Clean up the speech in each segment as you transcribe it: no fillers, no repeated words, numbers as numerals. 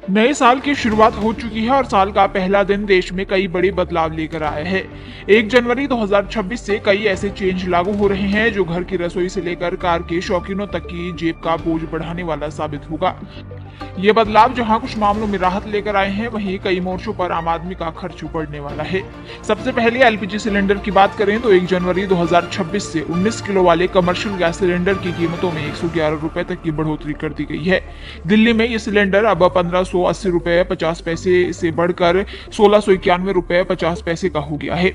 नए साल की शुरुआत हो चुकी है और साल का पहला दिन देश में कई बड़े बदलाव लेकर आया है। 1 जनवरी 2026 से कई ऐसे चेंज लागू हो रहे हैं जो घर की रसोई से लेकर कार के शौकीनों तक की जेब का बोझ बढ़ाने वाला साबित होगा। ये बदलाव जहां कुछ मामलों में राहत लेकर आए हैं, वहीं कई मोर्चों पर आम आदमी का खर्च बढ़ने वाला है। सबसे पहले एलपीजी सिलेंडर की बात करें तो 1 जनवरी 2026 से 19 किलो वाले कमर्शियल गैस सिलेंडर की कीमतों में 111 रुपए तक की बढ़ोतरी कर दी गई है। दिल्ली में ये सिलेंडर अब 1580 रुपए 50 पैसे से बढ़कर 1691 रुपए 50 पैसे का हो गया है।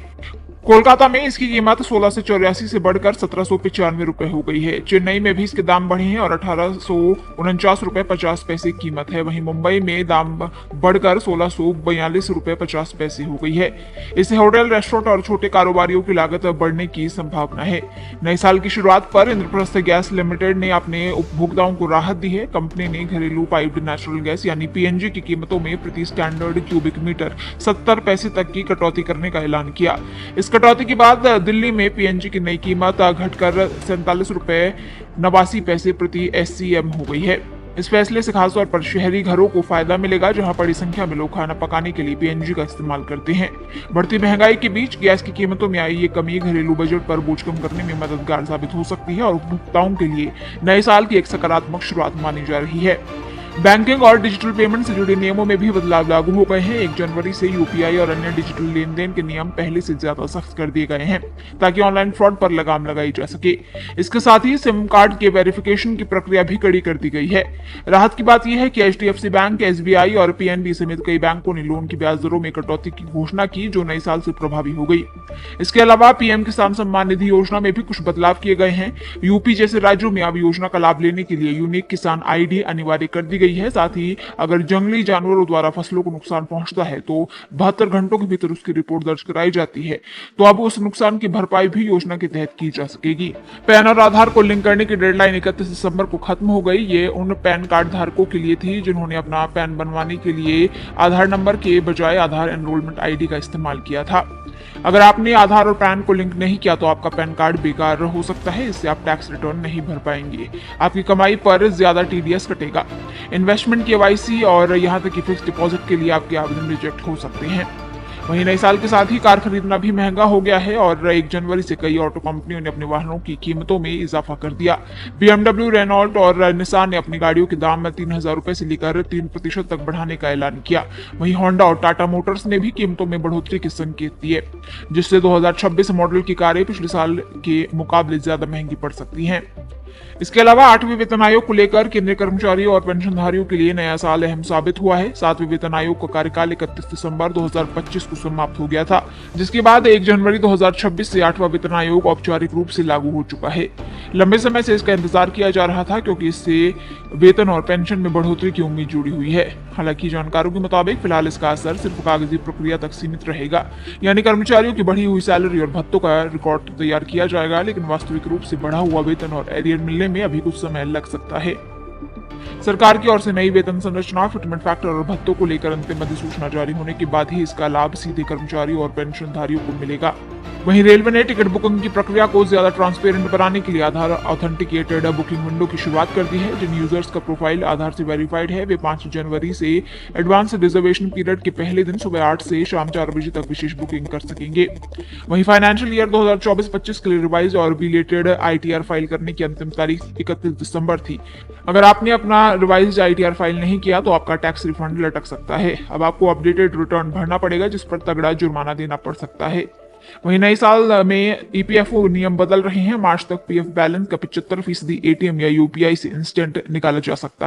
कोलकाता में इसकी कीमत 1684 से बढ़कर 1795 रुपए हो गई है। चेन्नई में भी इसके दाम बढ़े हैं और 1849 रुपए 50 पैसे कीमत है। वहीं मुंबई में दाम बढ़कर 1642 रुपए 50 पैसे हो गई है। इससे होटल, रेस्टोरेंट और छोटे कारोबारियों की लागत बढ़ने की संभावना है। नए साल की शुरुआत पर इंद्रप्रस्थ गैस लिमिटेड ने अपने उपभोक्ताओं को राहत दी है। कंपनी ने घरेलू पाइप्ड नेचुरल गैस यानी पीएनजी की कीमतों में प्रति स्टैंडर्ड क्यूबिक मीटर 70 पैसे तक की कटौती करने का ऐलान किया। इस कटौती के बाद दिल्ली में पीएनजी की नई कीमत घटकर 47 रुपए 89 पैसे प्रति एससीएम हो गई है। इस फैसले से खासतौर पर शहरी घरों को फायदा मिलेगा, जहां बड़ी संख्या में लोग खाना पकाने के लिए पीएनजी का इस्तेमाल करते हैं। बढ़ती महंगाई के बीच गैस की कीमतों में आई ये कमी घरेलू बजट पर बोझ कम करने में मददगार साबित हो सकती है और उपभोक्ताओं के लिए नए साल की एक सकारात्मक शुरुआत मानी जा रही है। बैंकिंग और डिजिटल पेमेंट से जुड़े नियमों में भी बदलाव लागू हो गए हैं। 1 जनवरी से यूपीआई और अन्य डिजिटल लेन देन के नियम पहले से ज्यादा सख्त कर दिए गए हैं, ताकि ऑनलाइन फ्रॉड पर लगाम लगाई जा सके। इसके साथ ही सिम कार्ड के वेरिफिकेशन की प्रक्रिया भी कड़ी कर दी गई है। राहत की बात यह है कि एचडीएफसी बैंक, एसबीआई और पीएनबी समेत कई बैंकों ने लोन की ब्याज दरों में कटौती की घोषणा की, जो नए साल से प्रभावी हो गई। इसके अलावा पीएम किसान सम्मान निधि योजना में भी कुछ बदलाव किए गए हैं। यूपी जैसे राज्यों में अब योजना का लाभ लेने के लिए यूनिक किसान आईडी अनिवार्य कर दी गई है। साथ ही अगर जंगली जानवरों द्वारा फसलों को नुकसान पहुंचता है तो 72 घंटों के भीतर उसकी रिपोर्ट दर्ज कराई जाती है, तो अब उस नुकसान की भरपाई भी योजना के तहत की जा सकेगी। पैन और आधार को लिंक करने की डेडलाइन 31 दिसंबर को खत्म हो गई। ये उन पैन कार्ड धारकों के लिए थी जिन्होंने अपना पैन बनवाने के लिए आधार नंबर के बजाय आधार एनरोलमेंट आईडी का इस्तेमाल किया था। अगर आपने आधार और पैन को लिंक नहीं किया तो आपका पैन कार्ड बेकार हो सकता है। इससे आप टैक्स रिटर्न नहीं भर पाएंगे, आपकी कमाई पर ज्यादा टीडीएस कटेगा। इन्वेस्टमेंट केवाईसी और यहां तक कि फिक्स डिपॉजिट के लिए आपके आवेदन रिजेक्ट हो सकते हैं। वहीं नए साल के साथ ही कार खरीदना भी महंगा हो गया है और 1 जनवरी से कई ऑटो कंपनियों ने अपने वाहनों की कीमतों में इजाफा कर दिया। बीएमडब्ल्यू, रेनॉल्ट और निसान ने अपनी गाड़ियों के दाम में 3000 रुपए से लेकर 3% तक बढ़ाने का ऐलान किया। वहीं होंडा और टाटा मोटर्स ने भी कीमतों में बढ़ोतरी के संकेत दिए, जिससे 2026 मॉडल की कारें पिछले साल के मुकाबले ज्यादा महंगी पड़ सकती हैं। इसके अलावा 8वें वेतन आयोग को लेकर केंद्रीय कर्मचारियों और पेंशनधारियों के लिए नया साल अहम साबित हुआ है। 7वें वेतन आयोग का कार्यकाल 31 दिसंबर 2025 को समाप्त हो गया था, जिसके बाद 1 जनवरी 2026 से 8वां वेतन आयोग औपचारिक रूप से लागू हो चुका है। लंबे समय से इसका इंतजार किया जा रहा था, क्योंकि इससे वेतन और पेंशन में बढ़ोतरी की उम्मीद जुड़ी हुई है। हालांकि जानकारों के मुताबिक फिलहाल इसका असर सिर्फ कागजी प्रक्रिया तक सीमित रहेगा, यानी कर्मचारियों की बढ़ी हुई सैलरी और भत्तों का रिकॉर्ड तैयार किया जाएगा, लेकिन वास्तविक रूप से बढ़ा हुआ वेतन और एरियर मिलने में अभी कुछ समय लग सकता है। सरकार की ओर से नई वेतन संरचना, फिटमेंट फैक्टर और भत्तों को लेकर अंतिम अधिसूचना जारी होने के बाद ही इसका लाभ सीधे कर्मचारियों और पेंशनधारियों को मिलेगा। वहीं रेलवे ने टिकट बुकिंग की प्रक्रिया को ज्यादा ट्रांसपेरेंट बनाने के लिए आधार ऑथेंटिकेटेड बुकिंग विंडो की शुरुआत कर दी है। जिन यूजर्स का प्रोफाइल आधार से वेरीफाइड है, वे 5 जनवरी से एडवांस रिजर्वेशन पीरियड के पहले दिन सुबह 8 से शाम 4 बजे तक विशेष बुकिंग कर सकेंगे। वहीं फाइनेंशियल ईयर 2024-25 के लिए रिवाइज और बिलेटेड आईटीआर फाइल करने की अंतिम तारीख 31 दिसंबर थी। अगर आपने अपना रिवाइज आईटीआर फाइल नहीं किया तो आपका टैक्स रिफंड लटक सकता है। अब आपको अपडेटेड रिटर्न भरना पड़ेगा, जिस पर तगड़ा जुर्माना देना पड़ सकता है। वहीं नए साल में ईपीएफओ नियम बदल रहे हैं। मार्च तक पीएफ बैलेंस का 75% एटीएम या यूपीआई से इंस्टेंट निकाला जा सकता है।